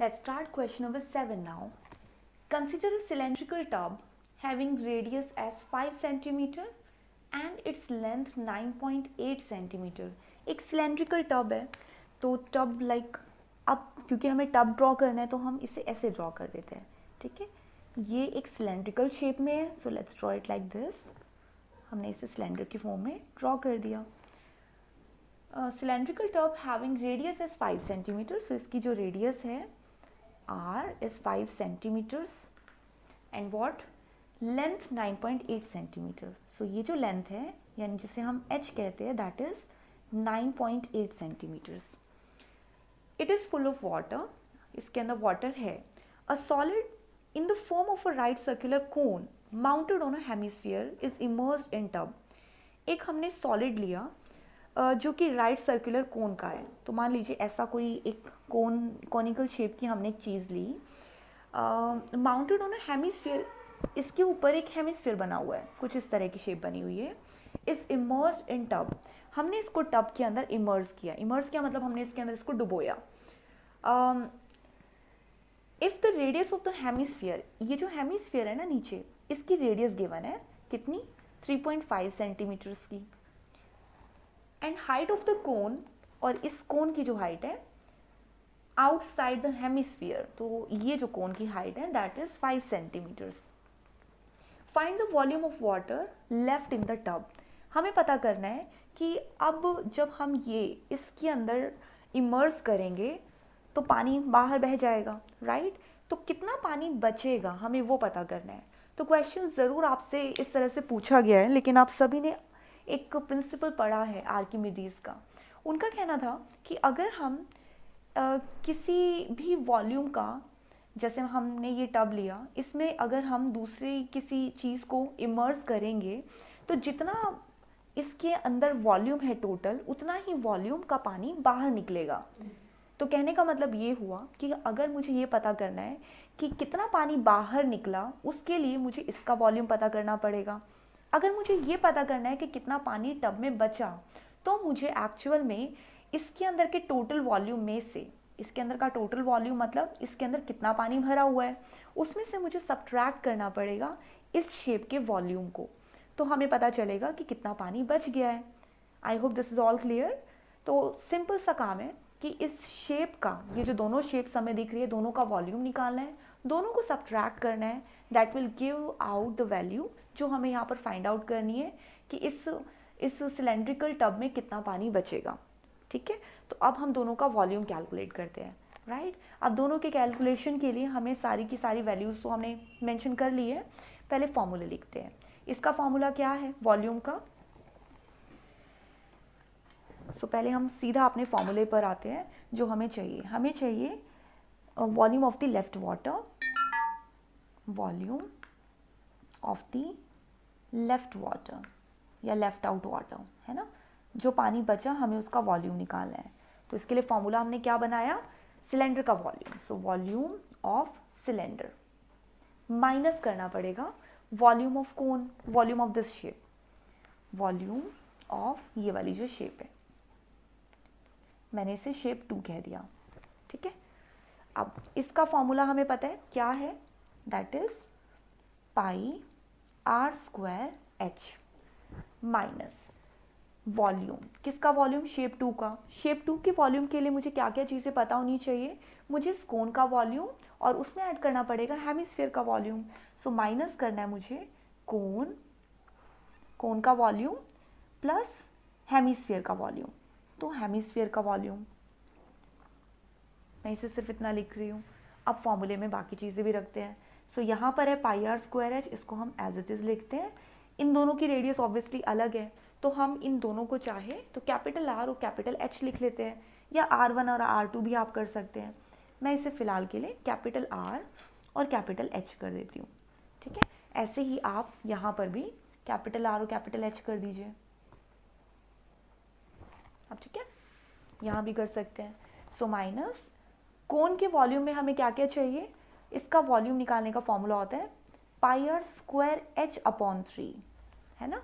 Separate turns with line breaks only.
Let's start question number 7 now. Consider a cylindrical tub having radius as 5 cm and its length 9.8 cm. एक cylindrical tub है तो tub like अब क्योंकि हमें tub draw करना है तो हम इसे ऐसे draw कर देते हैं, ठीक है. ये एक cylindrical shape में है, so let's draw it like this. हमने इसे सिलेंडर की फॉर्म में ड्रॉ कर दिया. Cylindrical tub having radius is 5 centimetre, so इसकी जो रेडियस है r is 5 centimeters and what length 9.8 centimeter. so ये जो लेंथ है यानी जिसे हम h कहते हैं that is 9.8 centimeters. it is full of water, इसके अंदर वाटर है. a solid in the form of a right circular cone mounted on a hemisphere is immersed in tub. एक हमने सॉलिड लिया जो कि राइट सर्कुलर कोन का है. तो मान लीजिए ऐसा कोई एक कॉनिकल शेप की हमने एक चीज़ ली, माउंटेड ऑन अ हेमिस्फीयर, इसके ऊपर एक हेमिस्फीयर बना हुआ है, कुछ इस तरह की शेप बनी हुई है. इज इमर्स्ड इन टब, हमने इसको टब के अंदर इमर्स किया. इमर्स किया मतलब हमने इसके अंदर इसको डुबोया. If the radius of the hemisphere, ये जो हेमिस्फीयर है ना नीचे, इसकी रेडियस गिवन है कितनी, 3.5 सेंटीमीटर्स की. And height of the cone, और इस कोन की जो हाइट है आउटसाइड द हेमिस्फीयर, तो ये जो कोन की हाइट है that is 5 centimetres. Find the volume of water left in the tub. हमें पता करना है कि अब जब हम ये इसके अंदर इमर्स करेंगे तो पानी बाहर बह जाएगा, राइट. तो कितना पानी बचेगा हमें वो पता करना है. तो क्वेश्चन ज़रूर आपसे इस तरह से पूछा गया है, लेकिन आप सभी ने एक प्रिंसिपल पढ़ा है आर्किमिडीज का. उनका कहना था कि अगर हम किसी भी वॉल्यूम का, जैसे हमने ये टब लिया, इसमें अगर हम दूसरी किसी चीज़ को इमर्स करेंगे तो जितना इसके अंदर वॉल्यूम है टोटल, उतना ही वॉल्यूम का पानी बाहर निकलेगा. तो कहने का मतलब ये हुआ कि अगर मुझे ये पता करना है कि कितना पानी बाहर निकला, उसके लिए मुझे इसका वॉल्यूम पता करना पड़ेगा. अगर मुझे ये पता करना है कि कितना पानी टब में बचा, तो मुझे एक्चुअल में इसके अंदर के टोटल वॉल्यूम में से, इसके अंदर का टोटल वॉल्यूम मतलब इसके अंदर कितना पानी भरा हुआ है, उसमें से मुझे सब्ट्रैक्ट करना पड़ेगा इस शेप के वॉल्यूम को. तो हमें पता चलेगा कि कितना पानी बच गया है. I hope this is all clear. तो सिंपल सा काम है कि इस शेप का, ये जो दोनों शेप्स हमें दिख रही है, दोनों का वॉल्यूम निकालना है, दोनों को सब्ट्रैक्ट करना है. That will give out the value जो हमें यहाँ पर फाइंड आउट करनी है कि इस सिलेंड्रिकल टब में कितना पानी बचेगा. ठीक है. तो अब हम दोनों का वॉल्यूम कैलकुलेट करते हैं, राइट. अब दोनों के कैलकुलेशन के लिए हमें सारी की सारी वैल्यूज़ तो हमने मेंशन कर ली है. पहले फॉर्मूला लिखते हैं. इसका फॉर्मूला क्या है वॉल्यूम का. सो पहले हम सीधा अपने फॉर्मूले पर आते हैं. जो हमें चाहिए volume of the left water, volume of the left water या लेफ्ट आउट वाटर, है ना. जो पानी बचा हमें उसका वॉल्यूम निकालना है. तो इसके लिए फॉर्मूला हमने क्या बनाया, सिलेंडर का volume. So volume of cylinder minus करना पड़ेगा volume of cone, volume of this shape, volume of ये वाली जो शेप है, मैंने इसे शेप 2 कह दिया. ठीक है. अब इसका फॉर्मूला हमें पता है क्या है, that is pi r square h minus volume. किसका वॉल्यूम, शेप 2 का. शेप 2 के वॉल्यूम के लिए मुझे क्या क्या चीज़ें पता होनी चाहिए, मुझे इस कोन का वॉल्यूम और उसमें ऐड करना पड़ेगा हेमिस्फीयर का वॉल्यूम. सो माइनस करना है मुझे कोन का वॉल्यूम प्लस हेमिस्फीयर का वॉल्यूम. तो हेमिस्फीयर का वॉल्यूम, मैं इसे सिर्फ इतना लिख रही हूँ. अब फॉर्मूले में बाकी चीज़ें भी रखते हैं. सो यहाँ पर है पाई आर स्क्वायर एच, इसको हम एज इट इज़ लिखते हैं. इन दोनों की रेडियस ऑब्वियसली अलग है, तो हम इन दोनों को चाहे तो कैपिटल आर और कैपिटल एच लिख लेते हैं, या R1 और R2 भी आप कर सकते हैं. मैं इसे फ़िलहाल के लिए कैपिटल आर और कैपिटल एच कर देती हूँ. ठीक है. ऐसे ही आप यहाँ पर भी कैपिटल आर और कैपिटल एच कर दीजिए. अब ठीक है, यहाँ भी कर सकते हैं. सो माइनस कोन के वॉल्यूम में हमें क्या क्या चाहिए, इसका वॉल्यूम निकालने का फॉर्मूला होता है पाई आर स्क्वायर एच अपॉन 3, है ना.